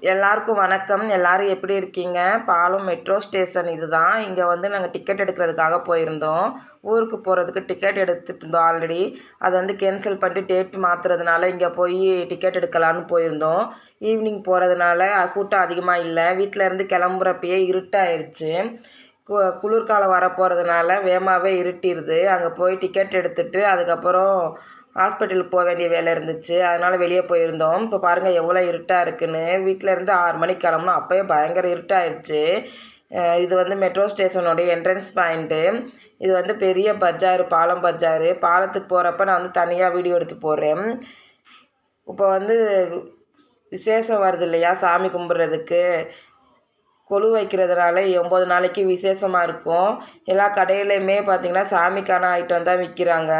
எல்லாருக்கும் வணக்கம். எல்லாரும் எப்படி இருக்கீங்க? பாலம் மெட்ரோ ஸ்டேஷன் இதுதான். இங்கே வந்து நாங்கள் டிக்கெட் எடுக்கிறதுக்காக போயிருந்தோம். ஊருக்கு போகிறதுக்கு டிக்கெட் எடுத்துட்டு இருந்தோம் ஆல்ரெடி. அதை வந்து கேன்சல் பண்ணிட்டு டேட் மாற்றுறதுனால இங்கே போய் டிக்கெட் எடுக்கலான்னு போயிருந்தோம். ஈவினிங் போகிறதுனால கூட்டம் அதிகமாக இல்லை. வீட்டிலேருந்து கிளம்புறப்பயே இருட்டாயிருச்சு. குளிர்காலம் வரப்போகிறதுனால வேகமாகவே இருட்டிடுது. அங்கே போய் டிக்கெட் எடுத்துட்டு அதுக்கப்புறம் ஹாஸ்பிட்டலுக்கு போக வேண்டிய வேலை இருந்துச்சு. அதனால் வெளியே போயிருந்தோம். இப்போ பாருங்கள் எவ்வளோ இருட்டாக இருக்குன்னு. வீட்டிலேருந்து 6 மணிக்கு கிளம்புனோம். அப்போயே பயங்கர இருட்டாயிருச்சு. இது வந்து மெட்ரோ ஸ்டேஷனோடைய என்ட்ரன்ஸ் பாயிண்ட்டு. இது வந்து பெரிய பஜாரு, பாலம் பஜாரு. பாலத்துக்கு போகிறப்ப நான் வந்து தனியாக வீடியோ எடுத்து போடுறேன். இப்போ வந்து விசேஷம் வருது இல்லையா, சாமி கும்பிட்றதுக்கு கொலு வைக்கிறதுனால 9 நாளைக்கு விசேஷமாக இருக்கும். எல்லா கடையிலையுமே பார்த்திங்கன்னா சாமிக்கான ஐட்டம் தான் விற்கிறாங்க.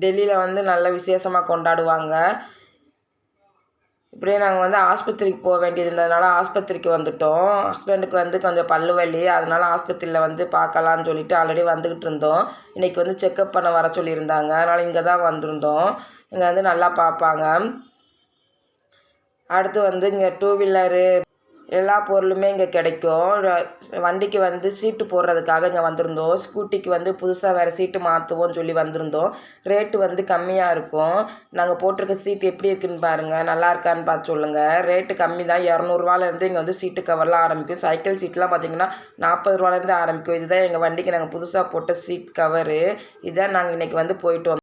டெல்லியில் வந்து நல்ல விசேஷமாக கொண்டாடுவாங்க. இப்படியே நாங்கள் வந்து ஆஸ்பத்திரிக்கு போக வேண்டியது இருந்ததுனால ஆஸ்பத்திரிக்கு வந்துவிட்டோம். ஹஸ்பண்டுக்கு வந்து கொஞ்சம் பல்லு வலி, அதனால் ஆஸ்பத்திரியில் வந்து பார்க்கலான்னு சொல்லிட்டு ஆல்ரெடி வந்துக்கிட்டு இருந்தோம். இன்றைக்கி வந்து செக்கப் பண்ண வர சொல்லியிருந்தாங்க. அதனால் இங்கே தான் வந்திருந்தோம். இங்கே வந்து நல்லா பார்ப்பாங்க. அடுத்து வந்து இங்கே 2 வீலரு எல்லா பொருளுமே இங்கே கிடைக்கும். வண்டிக்கு வந்து சீட்டு போடுறதுக்காக இங்கே வந்திருந்தோம். ஸ்கூட்டிக்கு வந்து புதுசாக வேறு சீட்டு மாற்றுவோம்னு சொல்லி வந்திருந்தோம். ரேட்டு வந்து கம்மியாக இருக்கும். நாங்கள் போட்டிருக்க சீட்டு எப்படி இருக்குதுன்னு பாருங்கள், நல்லா இருக்கான்னு பார்த்து சொல்லுங்கள். ரேட்டு கம்மி தான். 200ரூவாலேருந்து இங்கே வந்து சீட்டு கவர்லாம் ஆரம்பிக்கும். சைக்கிள் சீட்லாம் பார்த்திங்கன்னா 40 ரூபாலேருந்து ஆரம்பிக்கும். இதுதான் எங்கள் வண்டிக்கு நாங்கள் புதுசாக போட்ட சீட் கவரு. இதுதான் நாங்கள் இன்றைக்கி வந்து போயிட்டு வந்தோம்.